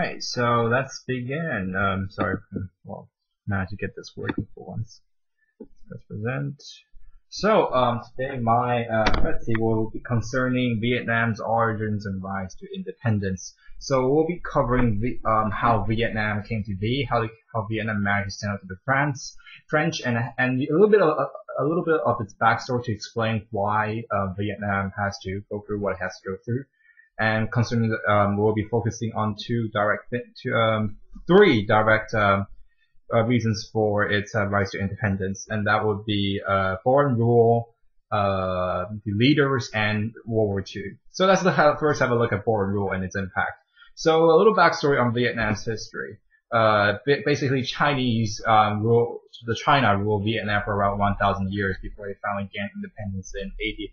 Alright, so let's begin. Sorry, well, managed to get this working for once. Let's present. So, today let's see, will be concerning Vietnam's origins and rise to independence. So we'll be covering how Vietnam came to be, how Vietnam managed to stand up to the French, and a little bit of its backstory to explain why Vietnam has to go through what it has to go through. And concerning we'll be focusing on three direct reasons for its rise to independence, and that would be foreign rule, the leaders, and World War II. So let's first have a look at foreign rule and its impact. So a little backstory on Vietnam's history. Basically, China ruled Vietnam for around 1,000 years before they finally gained independence in AD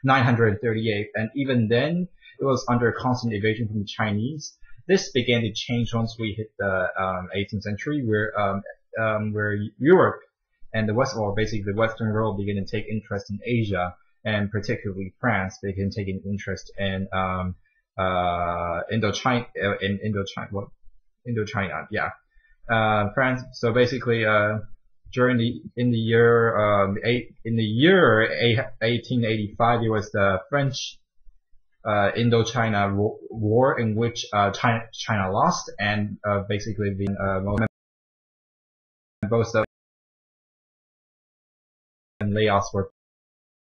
938, and even then, it was under constant invasion from the Chinese. This began to change once we hit the 18th century, where Europe and the West, or basically the Western world, began to take interest in Asia, and particularly France began taking interest in Indochina. Yeah. France. So basically, in the year 1885, it was the French Indochina War, in which China lost, and basically both of and Laos were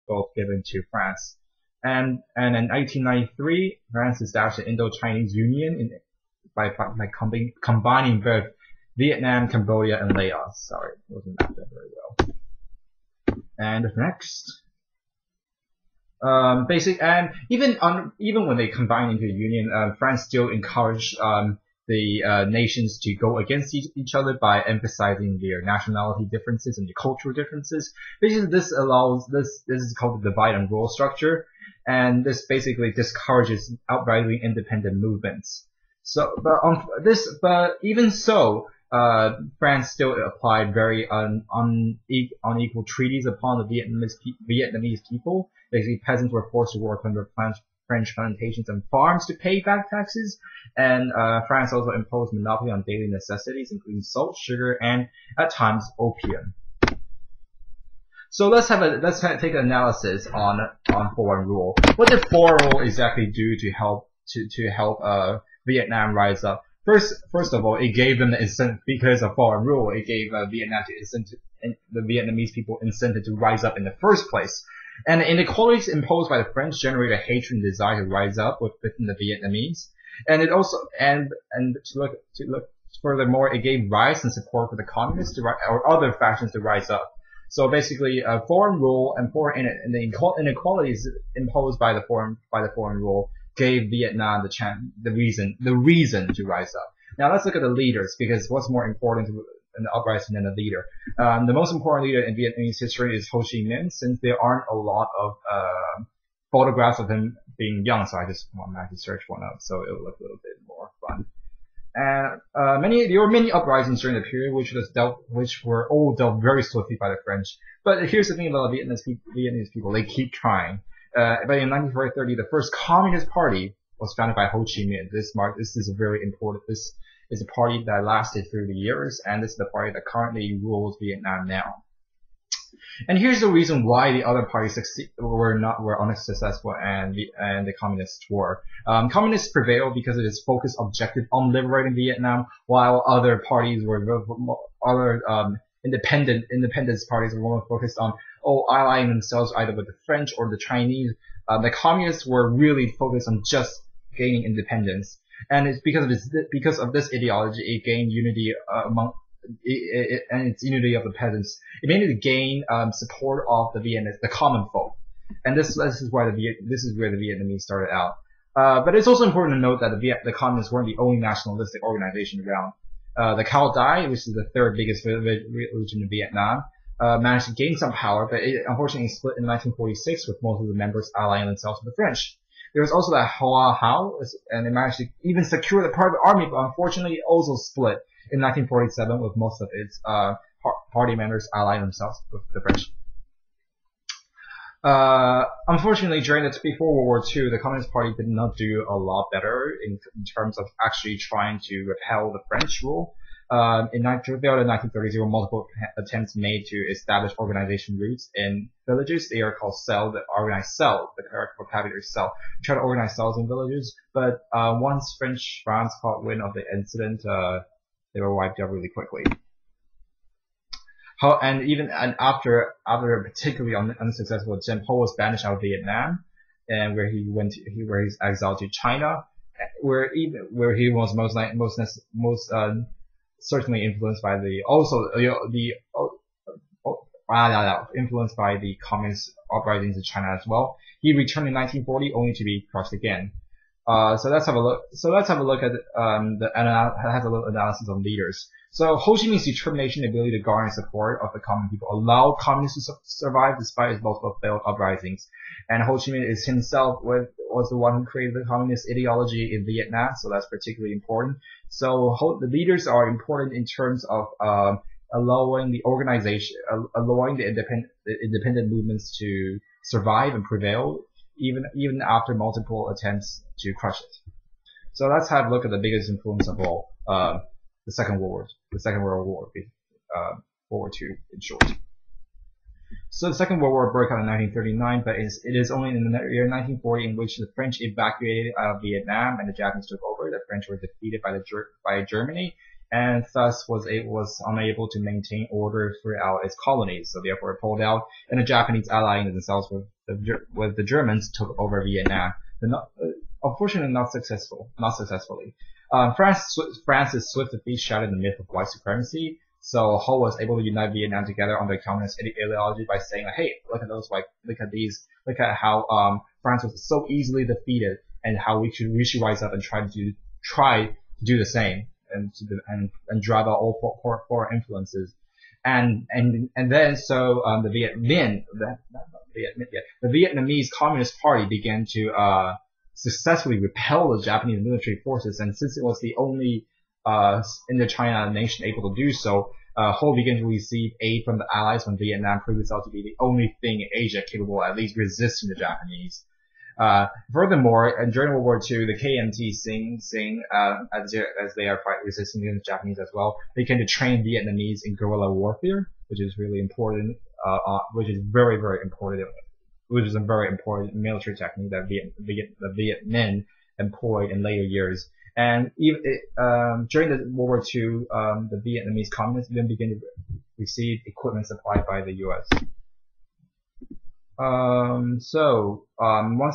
both given to France. And in 1893, France established the Indo-Chinese Union by combining both Vietnam, Cambodia, and Laos. Sorry, wasn't mapped that very well. And next, even when they combined into a union, France still encouraged the nations to go against each other by emphasizing their nationality differences and the cultural differences. Basically, this is called the divide and rule structure, and this basically discourages outrightly independent movements. So, but even so, France still applied very unequal treaties upon the Vietnamese people. Basically, peasants were forced to work under French plantations and farms to pay back taxes, and France also imposed monopoly on daily necessities, including salt, sugar, and at times opium. So let's take an analysis on foreign rule. What did foreign rule exactly do to help Vietnam rise up? First of all, it gave them the incentive, because of foreign rule. It gave the Vietnamese people incentive to rise up in the first place. And the inequalities imposed by the French generated a hatred and desire to rise up within the Vietnamese. And it also to look furthermore, it gave rise and support for the communists or other factions to rise up. So basically, foreign rule and the inequalities imposed by the foreign rule gave Vietnam the reason to rise up. Now let's look at the leaders, because what's more important in the uprising than the leader? The most important leader in Vietnamese history is Ho Chi Minh, since there aren't a lot of photographs of him being young, so I just wanted to search one up so it would look a little bit more fun. And there were many uprisings during the period which were all dealt very swiftly by the French. But here's the thing about the Vietnamese people: they keep trying. But in 1930, the first Communist Party was founded by Ho Chi Minh. This is a very important. This is a party that lasted through the years, and this is the party that currently rules Vietnam now. And here's the reason why the other parties were unsuccessful, and the communists were. Communists prevailed because it is focused objective on liberating Vietnam, while other parties independence parties were more focused on allying themselves either with the French or the Chinese. The communists were really focused on just gaining independence, and it's because of this ideology it gained unity and its unity of the peasants. It mainly gained support of the common folk, and this is where the Vietnamese started out. But it's also important to note that the communists weren't the only nationalistic organization around. The Cao Dai, which is the third biggest religion in Vietnam, managed to gain some power, but it unfortunately split in 1946, with most of the members allying themselves with the French. There was also the Hoa Hao, and they managed to even secure the private army, but unfortunately it also split in 1947, with most of its party members allying themselves with the French. Unfortunately, before World War II, the Communist Party did not do a lot better in terms of actually trying to repel the French rule. Throughout the 1930s, there were multiple attempts made to establish organization routes in villages. They are called cells, the organized cell, the correct vocabulary cell. Try to organize cells in villages, but once France caught wind of the incident, they were wiped out really quickly. And after a particularly unsuccessful attempt, Ho was banished out of Vietnam, and where he's exiled to China, where he was most certainly influenced by influenced by the communist uprisings in China as well. He returned in 1940 only to be crushed again. So let's have a look. At has a little analysis on leaders. So Ho Chi Minh's determination and ability to garner support of the common people allowed communists to survive despite his multiple failed uprisings. And Ho Chi Minh was the one who created the communist ideology in Vietnam, so that's particularly important. So the leaders are important in terms of allowing the independent movements to survive and prevail, even after multiple attempts to crush it. So let's have a look at the biggest influence of all, the Second World War, World War II in short. So the Second World War broke out in 1939, but it is only in the year 1940 in which the French evacuated out of Vietnam and the Japanese took over. The French were defeated by Germany, and thus was unable to maintain order throughout its colonies. So therefore it pulled out, and the Japanese allying themselves with the Germans took over Vietnam. Unfortunately, not successfully. France's swift defeat shattered the myth of white supremacy. So Ho was able to unite Vietnam together under communist ideology by saying, "Hey, look at how France was so easily defeated, and how we should rise up and try to do the same, and drive out all foreign influences." And then the Vietnamese Communist Party began to successfully repel the Japanese military forces, and since it was the only Indochina nation able to do so, Ho began to receive aid from the Allies when Vietnam proved itself to be the only thing in Asia capable of at least resisting the Japanese. Furthermore, during World War II, the KMT Sing as they are resisting the Japanese as well, they began to train Vietnamese in guerrilla warfare, which is really important, which is a very important military technique that the Viet Minh employed in later years. And during the World War II, the Vietnamese communists then began to receive equipment supplied by the U.S. Once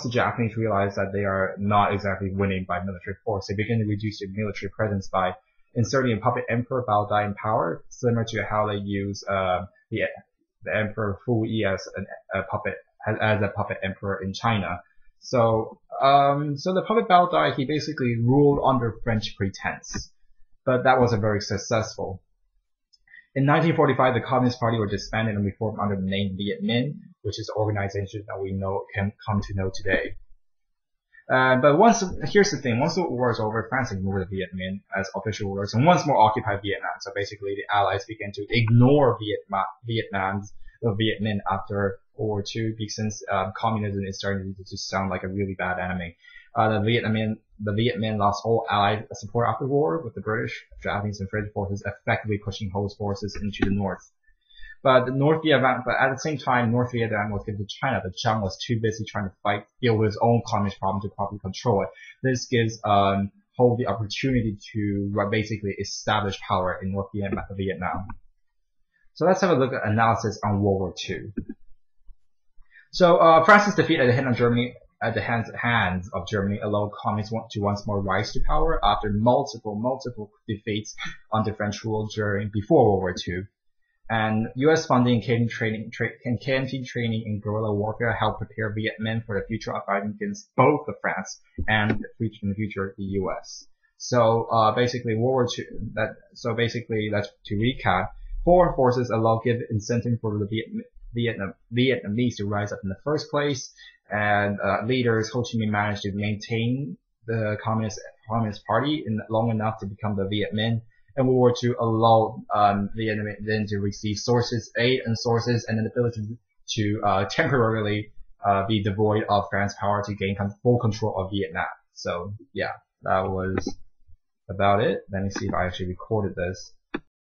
the Japanese realized that they are not exactly winning by military force, they began to reduce their military presence by inserting a puppet emperor Bao Dai in power, similar to how they use the Emperor Fu Yi as a puppet emperor in China. So the puppet Bao Dai, he basically ruled under French pretense, but that wasn't very successful. In 1945, the Communist Party were disbanded and reformed under the name Viet Minh, which is the organization that we can come to know today. But here's the thing, once the war is over, France ignored the Viet Minh as official rulers and once more occupied Vietnam. So basically the Allies began to ignore the Viet Minh after World War II, because communism is starting to sound like a really bad enemy. The Viet Minh lost all Allied support after war, with the British, Japanese, and French forces effectively pushing Ho's forces into the north. But at the same time, North Vietnam was given to China, but Chiang was too busy trying to deal with his own communist problem to properly control it. This gives Ho the opportunity to basically establish power in North Vietnam. So let's have a look at analysis on World War II. So France's defeat at the hands of Germany allowed communists to once more rise to power after multiple defeats under French rule before World War II. And U.S. funding and KMT training in guerrilla warfare helped prepare Viet Minh for the future uprising against both the France and in the future the U.S. So basically let's to recap. Foreign forces give incentive for the Vietnamese to rise up in the first place, and leaders Ho Chi Minh managed to maintain the Communist Party long enough to become the Viet Minh, and World War II allowed Vietnam then to receive aid and sources, and an ability to temporarily be devoid of France's power to gain full control of Vietnam. So yeah, that was about it. Let me see if I actually recorded this.